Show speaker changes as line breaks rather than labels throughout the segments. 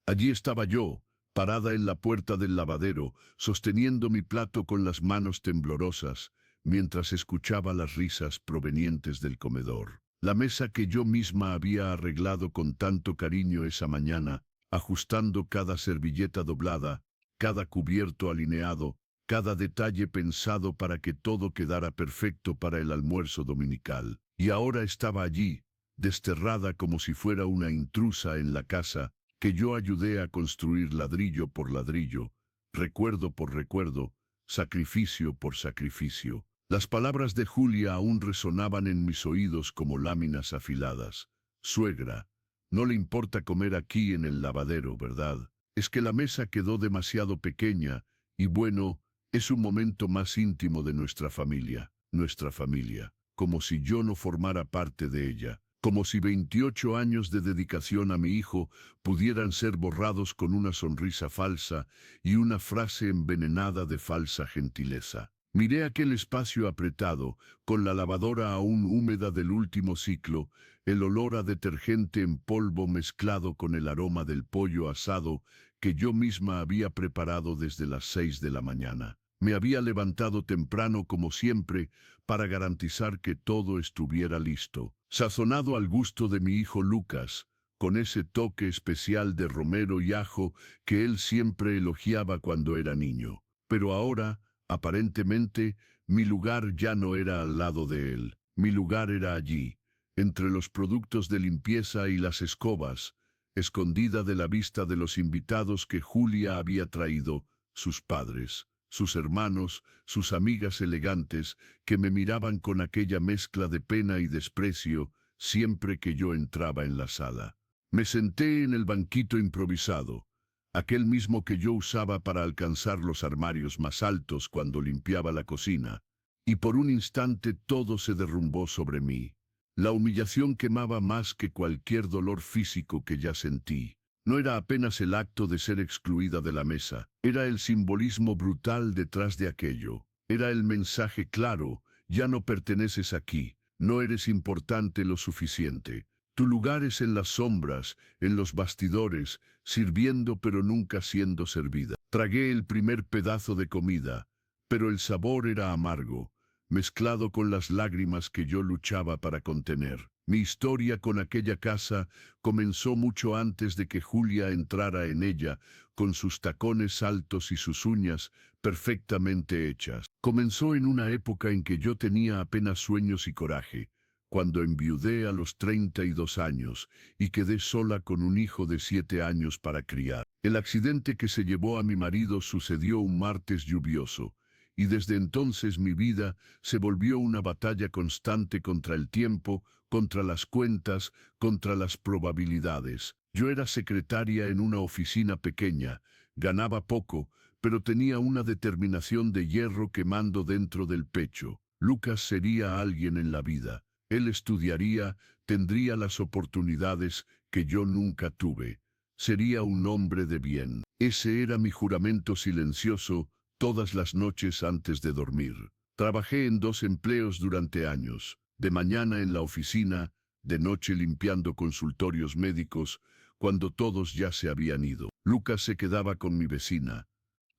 Allí estaba yo, parada en la puerta del lavadero, sosteniendo mi plato con las manos temblorosas, mientras escuchaba las risas provenientes del comedor. La mesa que yo misma había arreglado con tanto cariño esa mañana, ajustando cada servilleta doblada, cada cubierto alineado, cada detalle pensado para que todo quedara perfecto para el almuerzo dominical. Y ahora estaba allí, desterrada como si fuera una intrusa en la casa, que yo ayudé a construir ladrillo por ladrillo, recuerdo por recuerdo, sacrificio por sacrificio. Las palabras de Julia aún resonaban en mis oídos como láminas afiladas. Suegra, no le importa comer aquí en el lavadero, ¿verdad? Es que la mesa quedó demasiado pequeña, y bueno, es un momento más íntimo de nuestra familia, como si yo no formara parte de ella. Como si 28 años de dedicación a mi hijo pudieran ser borrados con una sonrisa falsa y una frase envenenada de falsa gentileza. Miré aquel espacio apretado, con la lavadora aún húmeda del último ciclo, el olor a detergente en polvo mezclado con el aroma del pollo asado que yo misma había preparado desde las 6 de la mañana. Me había levantado temprano como siempre para garantizar que todo estuviera listo, sazonado al gusto de mi hijo Lucas, con ese toque especial de romero y ajo que él siempre elogiaba cuando era niño. Pero ahora, aparentemente, mi lugar ya no era al lado de él. Mi lugar era allí, entre los productos de limpieza y las escobas, escondida de la vista de los invitados que Julia había traído, sus padres, sus hermanos, sus amigas elegantes, que me miraban con aquella mezcla de pena y desprecio siempre que yo entraba en la sala. Me senté en el banquito improvisado, aquel mismo que yo usaba para alcanzar los armarios más altos cuando limpiaba la cocina, y por un instante todo se derrumbó sobre mí. La humillación quemaba más que cualquier dolor físico que ya sentí. No era apenas el acto de ser excluida de la mesa, era el simbolismo brutal detrás de aquello. Era el mensaje claro: ya no perteneces aquí, no eres importante lo suficiente. Tu lugar es en las sombras, en los bastidores, sirviendo pero nunca siendo servida. Tragué el primer pedazo de comida, pero el sabor era amargo, mezclado con las lágrimas que yo luchaba para contener. Mi historia con aquella casa comenzó mucho antes de que Julia entrara en ella, con sus tacones altos y sus uñas perfectamente hechas. Comenzó en una época en que yo tenía apenas sueños y coraje, cuando enviudé a los 32 años y quedé sola con un hijo de 7 años para criar. El accidente que se llevó a mi marido sucedió un martes lluvioso, y desde entonces mi vida se volvió una batalla constante contra el tiempo, contra las cuentas, contra las probabilidades. Yo era secretaria en una oficina pequeña, ganaba poco, pero tenía una determinación de hierro quemando dentro del pecho. Lucas sería alguien en la vida. Él estudiaría, tendría las oportunidades que yo nunca tuve. Sería un hombre de bien. Ese era mi juramento silencioso todas las noches antes de dormir. Trabajé en 2 empleos durante años, de mañana en la oficina, de noche limpiando consultorios médicos, cuando todos ya se habían ido. Lucas se quedaba con mi vecina,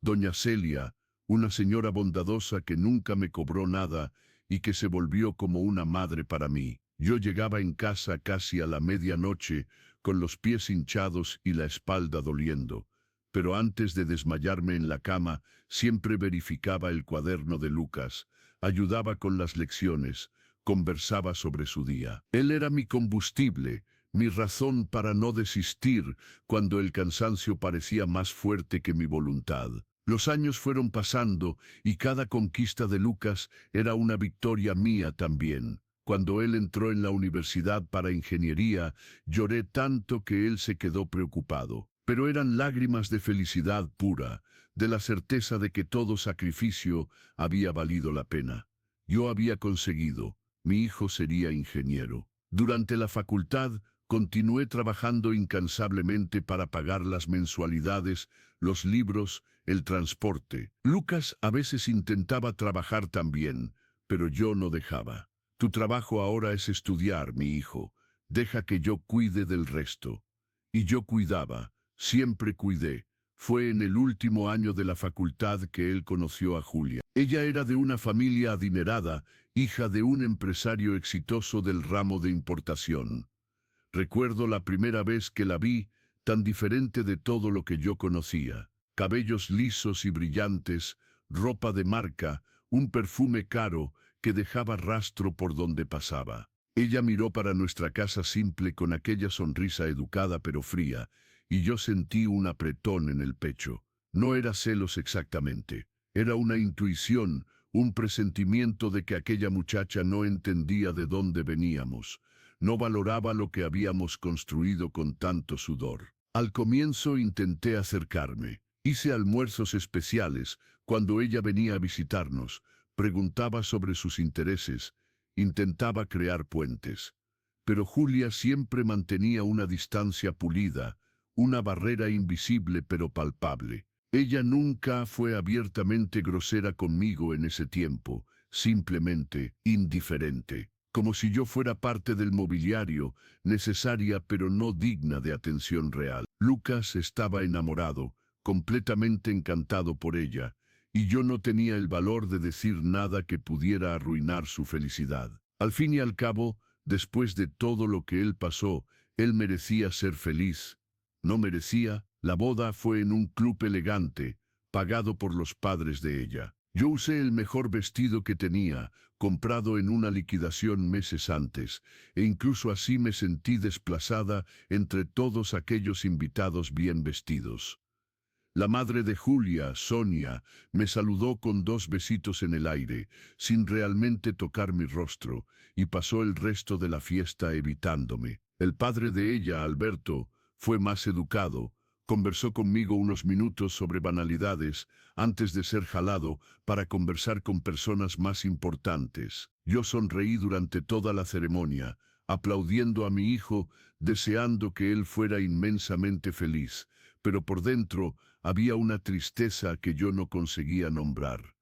doña Celia, una señora bondadosa que nunca me cobró nada y que se volvió como una madre para mí. Yo llegaba en casa casi a la medianoche, con los pies hinchados y la espalda doliendo, pero antes de desmayarme en la cama, siempre verificaba el cuaderno de Lucas, ayudaba con las lecciones, conversaba sobre su día. Él era mi combustible, mi razón para no desistir cuando el cansancio parecía más fuerte que mi voluntad. Los años fueron pasando y cada conquista de Lucas era una victoria mía también. Cuando él entró en la universidad para ingeniería, lloré tanto que él se quedó preocupado. Pero eran lágrimas de felicidad pura, de la certeza de que todo sacrificio había valido la pena. Yo había conseguido, mi hijo sería ingeniero. Durante la facultad, continué trabajando incansablemente para pagar las mensualidades, los libros, el transporte. Lucas a veces intentaba trabajar también, pero yo no dejaba. Tu trabajo ahora es estudiar, mi hijo. Deja que yo cuide del resto. Y yo cuidaba. siempre cuidé. Fue en el último año de la facultad que él conoció a Julia. Ella era de una familia adinerada, hija de un empresario exitoso del ramo de importación. Recuerdo la primera vez que la vi, tan diferente de todo lo que yo conocía. Cabellos lisos y brillantes, ropa de marca, un perfume caro que dejaba rastro por donde pasaba. Ella miró para nuestra casa simple con aquella sonrisa educada pero fría, y yo sentí un apretón en el pecho. No era celos exactamente, era una intuición, un presentimiento de que aquella muchacha no entendía de dónde veníamos. No valoraba lo que habíamos construido con tanto sudor. Al comienzo intenté acercarme. Hice almuerzos especiales cuando ella venía a visitarnos. Preguntaba sobre sus intereses. Intentaba crear puentes. Pero Julia siempre mantenía una distancia pulida, una barrera invisible pero palpable. Ella nunca fue abiertamente grosera conmigo en ese tiempo, simplemente indiferente. Como si yo fuera parte del mobiliario, necesaria pero no digna de atención real. Lucas estaba enamorado, completamente encantado por ella, y yo no tenía el valor de decir nada que pudiera arruinar su felicidad. Al fin y al cabo, después de todo lo que él pasó, él merecía ser feliz. No merecía. La boda fue en un club elegante, pagado por los padres de ella. Yo usé el mejor vestido que tenía, comprado en una liquidación meses antes, e incluso así me sentí desplazada entre todos aquellos invitados bien vestidos. La madre de Julia, Sonia, me saludó con 2 besitos en el aire, sin realmente tocar mi rostro, y pasó el resto de la fiesta evitándome. El padre de ella, Alberto, fue más educado. Conversó conmigo unos minutos sobre banalidades antes de ser jalado para conversar con personas más importantes. Yo sonreí durante toda la ceremonia, aplaudiendo a mi hijo, deseando que él fuera inmensamente feliz, pero por dentro había una tristeza que yo no conseguía nombrar.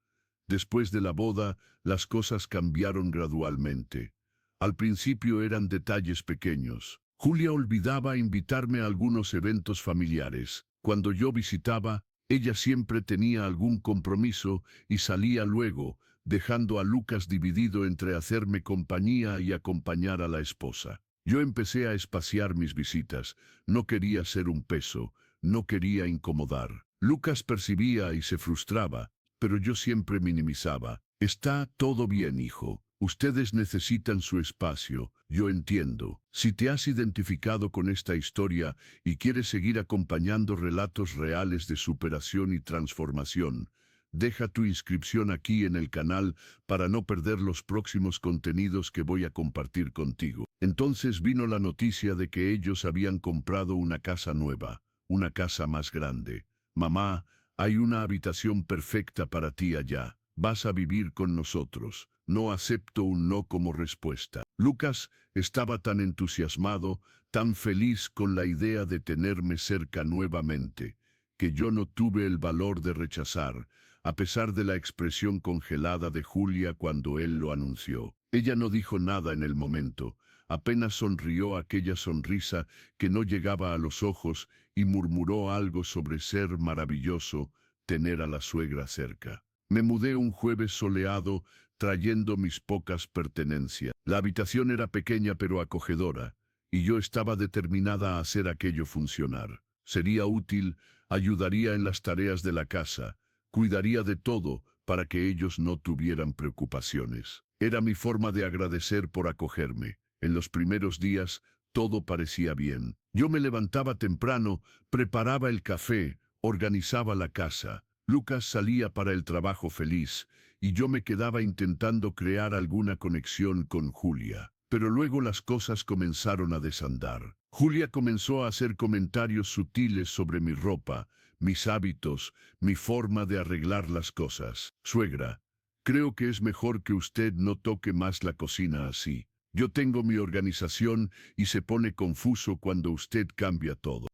Después de la boda, las cosas cambiaron gradualmente. Al principio eran detalles pequeños. Julia olvidaba invitarme a algunos eventos familiares. Cuando yo visitaba, ella siempre tenía algún compromiso y salía luego, dejando a Lucas dividido entre hacerme compañía y acompañar a la esposa. Yo empecé a espaciar mis visitas. No quería ser un peso, no quería incomodar. Lucas percibía y se frustraba, pero yo siempre minimizaba. Está todo bien, hijo. Ustedes necesitan su espacio, yo entiendo. Si te has identificado con esta historia y quieres seguir acompañando relatos reales de superación y transformación, deja tu inscripción aquí en el canal para no perder los próximos contenidos que voy a compartir contigo. Entonces vino la noticia de que ellos habían comprado una casa nueva, una casa más grande. Mamá, hay una habitación perfecta para ti allá. Vas a vivir con nosotros. No acepto un no como respuesta. Lucas estaba tan entusiasmado, tan feliz con la idea de tenerme cerca nuevamente, que yo no tuve el valor de rechazar, a pesar de la expresión congelada de Julia cuando él lo anunció. Ella no dijo nada en el momento, apenas sonrió aquella sonrisa que no llegaba a los ojos y murmuró algo sobre ser maravilloso tener a la suegra cerca. Me mudé un jueves soleado, trayendo mis pocas pertenencias. La habitación era pequeña pero acogedora, y yo estaba determinada a hacer aquello funcionar. Sería útil, ayudaría en las tareas de la casa, cuidaría de todo para que ellos no tuvieran preocupaciones. Era mi forma de agradecer por acogerme. En los primeros días, todo parecía bien. Yo me levantaba temprano, preparaba el café, organizaba la casa. Lucas salía para el trabajo feliz, y yo me quedaba intentando crear alguna conexión con Julia. Pero luego las cosas comenzaron a desandar. Julia comenzó a hacer comentarios sutiles sobre mi ropa, mis hábitos, mi forma de arreglar las cosas. Suegra, creo que es mejor que usted no toque más la cocina así. Yo tengo mi organización y se pone confuso cuando usted cambia todo.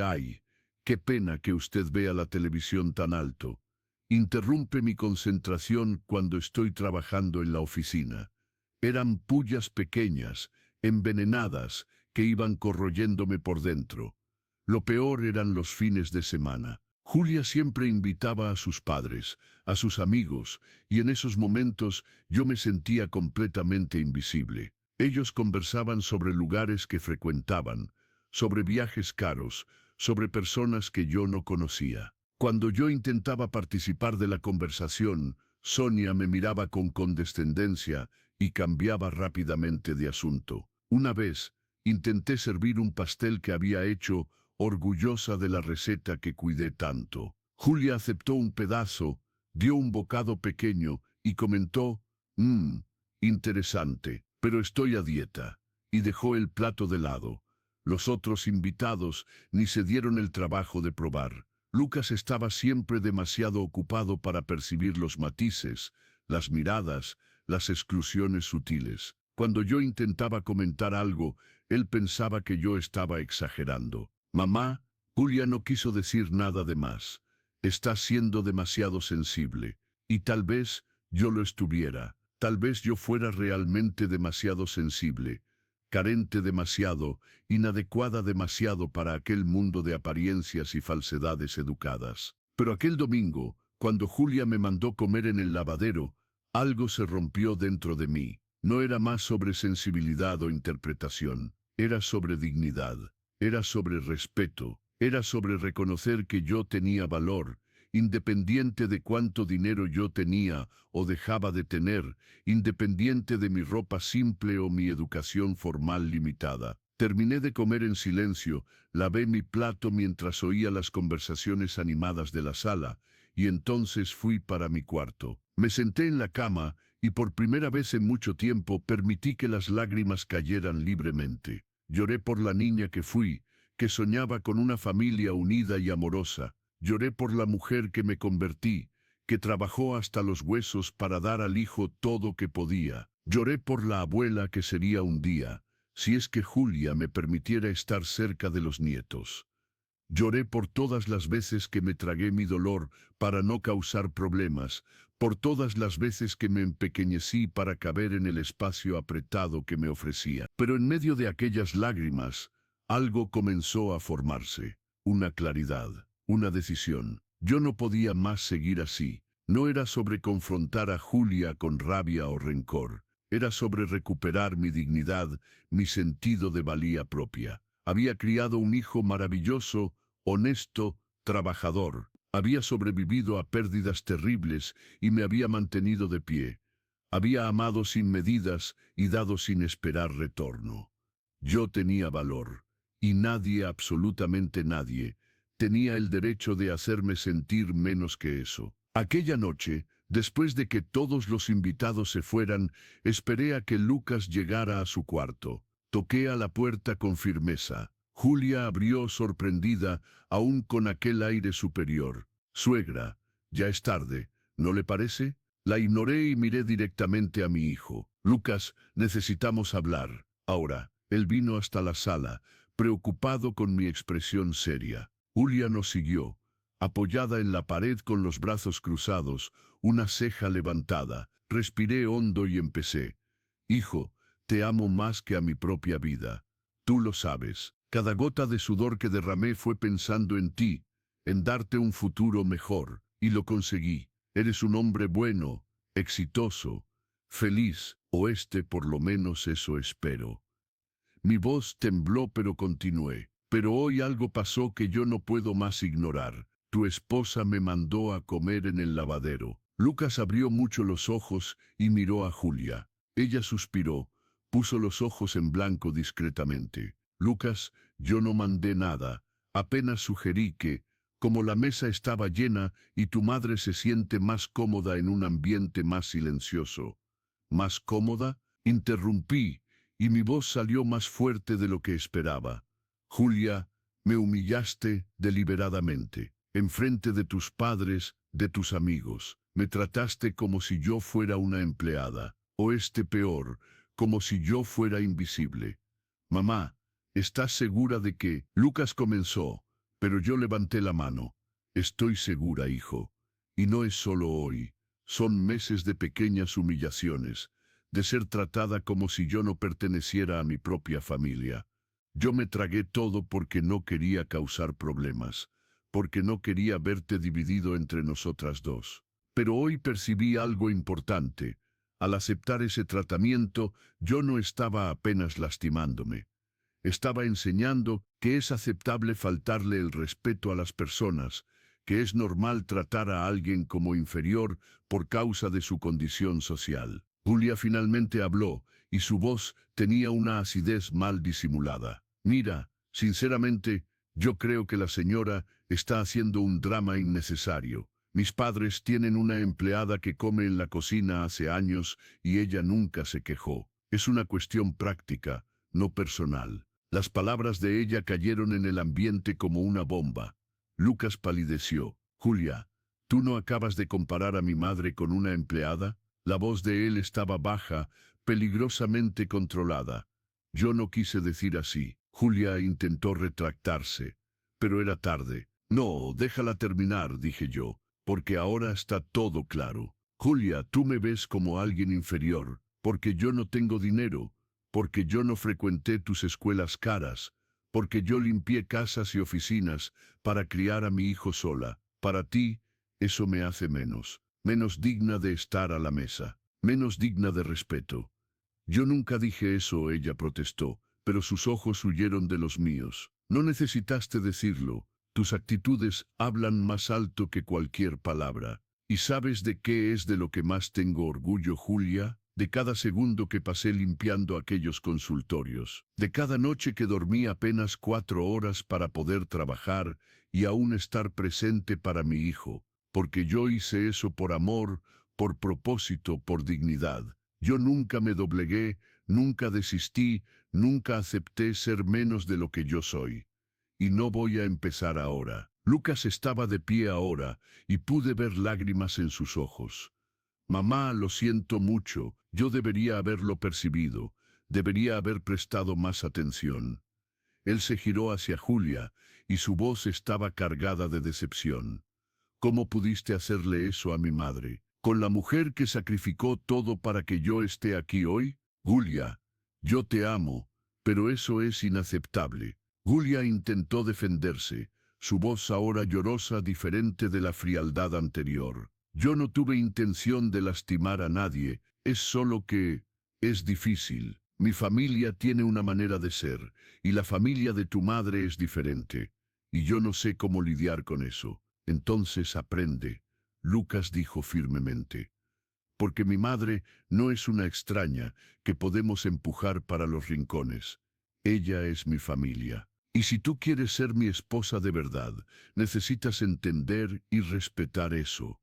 Ay. Qué pena que usted vea la televisión tan alto. Interrumpe mi concentración cuando estoy trabajando en la oficina. Eran pullas pequeñas, envenenadas, que iban corroyéndome por dentro. Lo peor eran los fines de semana. Julia siempre invitaba a sus padres, a sus amigos, y en esos momentos yo me sentía completamente invisible. Ellos conversaban sobre lugares que frecuentaban, sobre viajes caros, sobre personas que yo no conocía. Cuando yo intentaba participar de la conversación, Sonia me miraba con condescendencia y cambiaba rápidamente de asunto. Una vez, intenté servir un pastel que había hecho, orgullosa de la receta que cuidé tanto. Julia aceptó un pedazo, dio un bocado pequeño y comentó, interesante, pero estoy a dieta, y dejó el plato de lado. Los otros invitados ni se dieron el trabajo de probar. Lucas estaba siempre demasiado ocupado para percibir los matices, las miradas, las exclusiones sutiles. Cuando yo intentaba comentar algo, él pensaba que yo estaba exagerando. Mamá, Julia no quiso decir nada de más. Está siendo demasiado sensible. Y tal vez yo lo estuviera. Tal vez yo fuera realmente demasiado sensible, carente demasiado, inadecuada demasiado para aquel mundo de apariencias y falsedades educadas. Pero aquel domingo, cuando Julia me mandó comer en el lavadero, algo se rompió dentro de mí. No era más sobre sensibilidad o interpretación, era sobre dignidad, era sobre respeto, era sobre reconocer que yo tenía valor, independiente de cuánto dinero yo tenía o dejaba de tener, independiente de mi ropa simple o mi educación formal limitada. Terminé de comer en silencio, lavé mi plato mientras oía las conversaciones animadas de la sala, y entonces fui para mi cuarto. Me senté en la cama, y por primera vez en mucho tiempo permití que las lágrimas cayeran libremente. Lloré por la niña que fui, que soñaba con una familia unida y amorosa. Lloré por la mujer que me convertí, que trabajó hasta los huesos para dar al hijo todo que podía. Lloré por la abuela que sería un día, si es que Julia me permitiera estar cerca de los nietos. Lloré por todas las veces que me tragué mi dolor para no causar problemas, por todas las veces que me empequeñecí para caber en el espacio apretado que me ofrecía. Pero en medio de aquellas lágrimas, algo comenzó a formarse, una claridad. Una decisión. Yo no podía más seguir así. No era sobre confrontar a Julia con rabia o rencor. Era sobre recuperar mi dignidad, mi sentido de valía propia. Había criado un hijo maravilloso, honesto, trabajador. Había sobrevivido a pérdidas terribles y me había mantenido de pie. Había amado sin medidas y dado sin esperar retorno. Yo tenía valor. Y nadie, absolutamente nadie, tenía el derecho de hacerme sentir menos que eso. Aquella noche, después de que todos los invitados se fueran, esperé a que Lucas llegara a su cuarto. Toqué a la puerta con firmeza. Julia abrió sorprendida, aún con aquel aire superior. Suegra, ya es tarde, ¿no le parece? La ignoré y miré directamente a mi hijo. Lucas, necesitamos hablar. Ahora, él vino hasta la sala, preocupado con mi expresión seria. Julia nos siguió, apoyada en la pared con los brazos cruzados, una ceja levantada. Respiré hondo y empecé. Hijo, te amo más que a mi propia vida. Tú lo sabes. Cada gota de sudor que derramé fue pensando en ti, en darte un futuro mejor, y lo conseguí. Eres un hombre bueno, exitoso, feliz, o por lo menos eso espero. Mi voz tembló pero continué. Pero hoy algo pasó que yo no puedo más ignorar. Tu esposa me mandó a comer en el lavadero. Lucas abrió mucho los ojos y miró a Julia. Ella suspiró, puso los ojos en blanco discretamente. Lucas, yo no mandé nada. Apenas sugerí que, como la mesa estaba llena y tu madre se siente más cómoda en un ambiente más silencioso. ¿Más cómoda? Interrumpí, y mi voz salió más fuerte de lo que esperaba. Julia, me humillaste deliberadamente, enfrente de tus padres, de tus amigos. Me trataste como si yo fuera una empleada, o peor, como si yo fuera invisible. Mamá, ¿estás segura de que? Lucas comenzó, pero yo levanté la mano. Estoy segura, hijo. Y no es solo hoy. Son meses de pequeñas humillaciones, de ser tratada como si yo no perteneciera a mi propia familia. Yo me tragué todo porque no quería causar problemas, porque no quería verte dividido entre nosotras dos. Pero hoy percibí algo importante. Al aceptar ese tratamiento, yo no estaba apenas lastimándome. Estaba enseñando que es aceptable faltarle el respeto a las personas, que es normal tratar a alguien como inferior por causa de su condición social. Julia finalmente habló, y su voz tenía una acidez mal disimulada. Mira, sinceramente, yo creo que la señora está haciendo un drama innecesario. Mis padres tienen una empleada que come en la cocina hace años y ella nunca se quejó. Es una cuestión práctica, no personal. Las palabras de ella cayeron en el ambiente como una bomba. Lucas palideció. Julia, ¿tú no acabas de comparar a mi madre con una empleada? La voz de él estaba baja, peligrosamente controlada. Yo no quise decir así. Julia intentó retractarse, pero era tarde. No, déjala terminar, dije yo, porque ahora está todo claro. Julia, tú me ves como alguien inferior, porque yo no tengo dinero, porque yo no frecuenté tus escuelas caras, porque yo limpié casas y oficinas para criar a mi hijo sola. Para ti, eso me hace menos digna de estar a la mesa, menos digna de respeto. Yo nunca dije eso, ella protestó, pero sus ojos huyeron de los míos. No necesitaste decirlo. Tus actitudes hablan más alto que cualquier palabra. ¿Y sabes de qué es de lo que más tengo orgullo, Julia? De cada segundo que pasé limpiando aquellos consultorios, de cada noche que dormí apenas 4 horas para poder trabajar y aún estar presente para mi hijo, porque yo hice eso por amor, por propósito, por dignidad. Yo nunca me doblegué, nunca desistí, nunca acepté ser menos de lo que yo soy. Y no voy a empezar ahora. Lucas estaba de pie ahora, y pude ver lágrimas en sus ojos. Mamá, lo siento mucho, yo debería haberlo percibido, debería haber prestado más atención. Él se giró hacia Julia, y su voz estaba cargada de decepción. ¿Cómo pudiste hacerle eso a mi madre? ¿Con la mujer que sacrificó todo para que yo esté aquí hoy? Julia, yo te amo, pero eso es inaceptable. Julia intentó defenderse, su voz ahora llorosa diferente de la frialdad anterior. Yo no tuve intención de lastimar a nadie, es solo que es difícil. Mi familia tiene una manera de ser, y la familia de tu madre es diferente, y yo no sé cómo lidiar con eso. Entonces aprende, Lucas dijo firmemente, porque mi madre no es una extraña que podemos empujar para los rincones. Ella es mi familia. Y si tú quieres ser mi esposa de verdad, necesitas entender y respetar eso.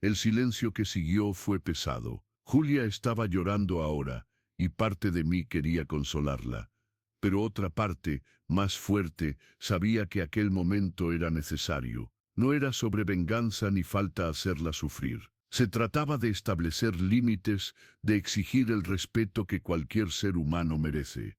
El silencio que siguió fue pesado. Julia estaba llorando ahora, y parte de mí quería consolarla. Pero otra parte, más fuerte, sabía que aquel momento era necesario. No era sobre venganza ni falta hacerla sufrir. Se trataba de establecer límites, de exigir el respeto que cualquier ser humano merece.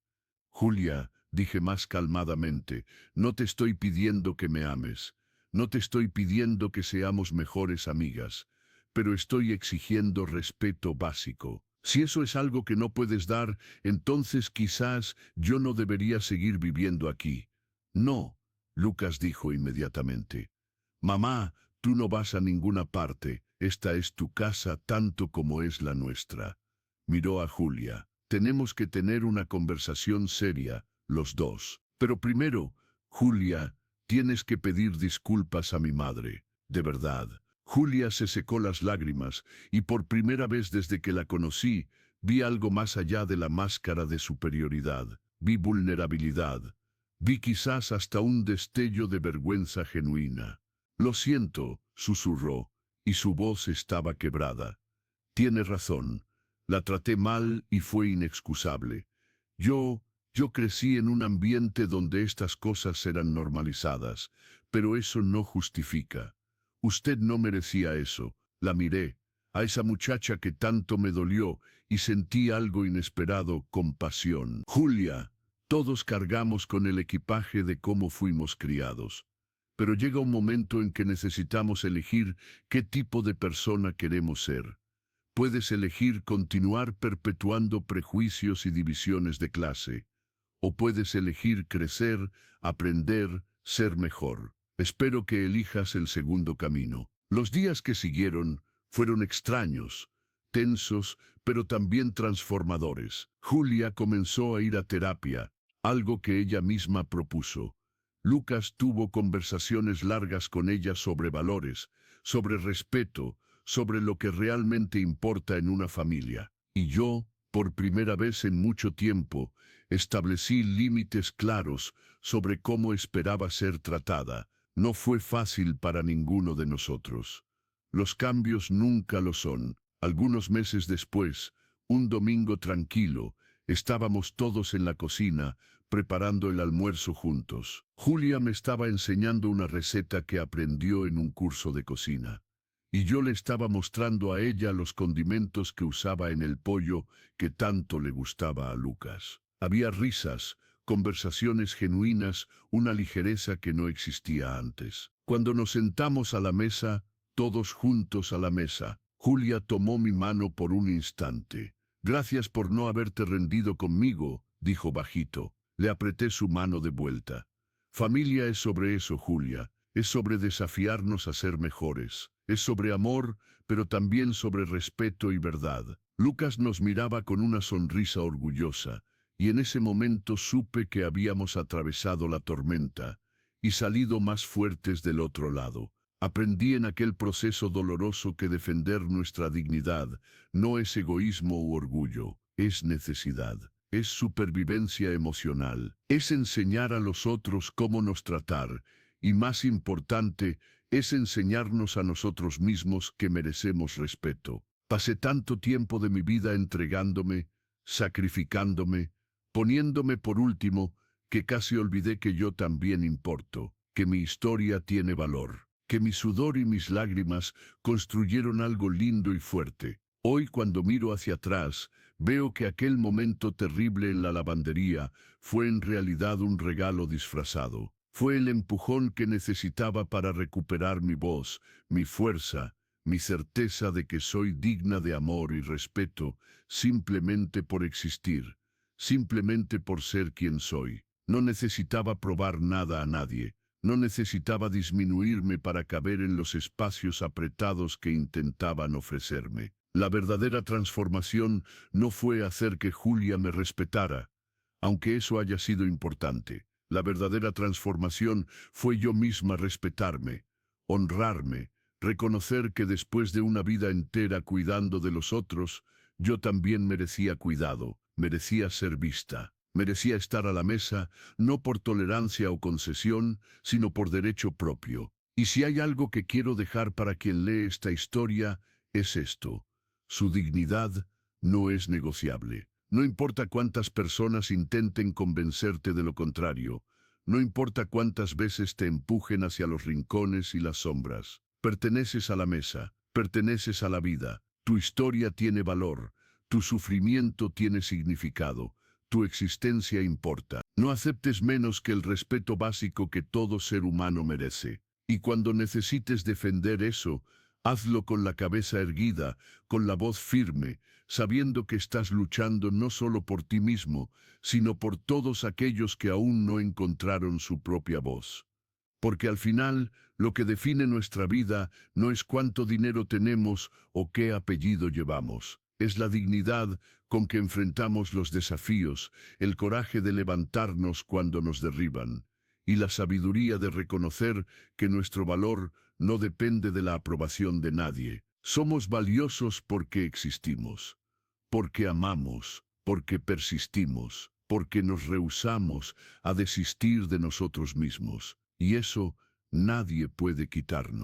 Julia, dije más calmadamente, no te estoy pidiendo que me ames. No te estoy pidiendo que seamos mejores amigas, pero estoy exigiendo respeto básico. Si eso es algo que no puedes dar, entonces quizás yo no debería seguir viviendo aquí. No, Lucas dijo inmediatamente. Mamá, tú no vas a ninguna parte, esta es tu casa tanto como es la nuestra. Miró a Julia. Tenemos que tener una conversación seria, los dos. Pero primero, Julia, tienes que pedir disculpas a mi madre, de verdad. Julia se secó las lágrimas, y por primera vez desde que la conocí, vi algo más allá de la máscara de superioridad. Vi vulnerabilidad. Vi quizás hasta un destello de vergüenza genuina. Lo siento, susurró, y su voz estaba quebrada. Tiene razón. La traté mal y fue inexcusable. Yo crecí en un ambiente donde estas cosas eran normalizadas, pero eso no justifica. Usted no merecía eso. La miré, a esa muchacha que tanto me dolió, y sentí algo inesperado, compasión. Julia, todos cargamos con el equipaje de cómo fuimos criados. Pero llega un momento en que necesitamos elegir qué tipo de persona queremos ser. Puedes elegir continuar perpetuando prejuicios y divisiones de clase, o puedes elegir crecer, aprender, ser mejor. Espero que elijas el segundo camino. Los días que siguieron fueron extraños, tensos, pero también transformadores. Julia comenzó a ir a terapia, algo que ella misma propuso. Lucas tuvo conversaciones largas con ella sobre valores, sobre respeto, sobre lo que realmente importa en una familia. Y yo, por primera vez en mucho tiempo, establecí límites claros sobre cómo esperaba ser tratada. No fue fácil para ninguno de nosotros. Los cambios nunca lo son. Algunos meses después, un domingo tranquilo, estábamos todos en la cocina, preparando el almuerzo juntos. Julia me estaba enseñando una receta que aprendió en un curso de cocina. Y yo le estaba mostrando a ella los condimentos que usaba en el pollo que tanto le gustaba a Lucas. Había risas, conversaciones genuinas, una ligereza que no existía antes. Cuando nos sentamos a la mesa, todos juntos a la mesa, Julia tomó mi mano por un instante. «Gracias por no haberte rendido conmigo», dijo bajito. Le apreté su mano de vuelta. Familia es sobre eso, Julia. Es sobre desafiarnos a ser mejores. Es sobre amor, pero también sobre respeto y verdad. Lucas nos miraba con una sonrisa orgullosa, y en ese momento supe que habíamos atravesado la tormenta y salido más fuertes del otro lado. Aprendí en aquel proceso doloroso que defender nuestra dignidad no es egoísmo u orgullo, es necesidad. Es supervivencia emocional, es enseñar a los otros cómo nos tratar, y más importante, es enseñarnos a nosotros mismos que merecemos respeto. Pasé tanto tiempo de mi vida entregándome, sacrificándome, poniéndome por último, que casi olvidé que yo también importo, que mi historia tiene valor, que mi sudor y mis lágrimas construyeron algo lindo y fuerte. Hoy, cuando miro hacia atrás, veo que aquel momento terrible en la lavandería fue en realidad un regalo disfrazado. Fue el empujón que necesitaba para recuperar mi voz, mi fuerza, mi certeza de que soy digna de amor y respeto simplemente por existir, simplemente por ser quien soy. No necesitaba probar nada a nadie, no necesitaba disminuirme para caber en los espacios apretados que intentaban ofrecerme. La verdadera transformación no fue hacer que Julia me respetara, aunque eso haya sido importante. La verdadera transformación fue yo misma respetarme, honrarme, reconocer que después de una vida entera cuidando de los otros, yo también merecía cuidado, merecía ser vista, merecía estar a la mesa, no por tolerancia o concesión, sino por derecho propio. Y si hay algo que quiero dejar para quien lee esta historia, es esto. Su dignidad no es negociable. No importa cuántas personas intenten convencerte de lo contrario. No importa cuántas veces te empujen hacia los rincones y las sombras. Perteneces a la mesa, perteneces a la vida. Tu historia tiene valor, tu sufrimiento tiene significado, tu existencia importa. No aceptes menos que el respeto básico que todo ser humano merece. Y cuando necesites defender eso, hazlo con la cabeza erguida, con la voz firme, sabiendo que estás luchando no solo por ti mismo, sino por todos aquellos que aún no encontraron su propia voz. Porque al final, lo que define nuestra vida no es cuánto dinero tenemos o qué apellido llevamos. Es la dignidad con que enfrentamos los desafíos, el coraje de levantarnos cuando nos derriban, y la sabiduría de reconocer que nuestro valor no depende de la aprobación de nadie. Somos valiosos porque existimos, porque amamos, porque persistimos, porque nos rehusamos a desistir de nosotros mismos. Y eso nadie puede quitarnos.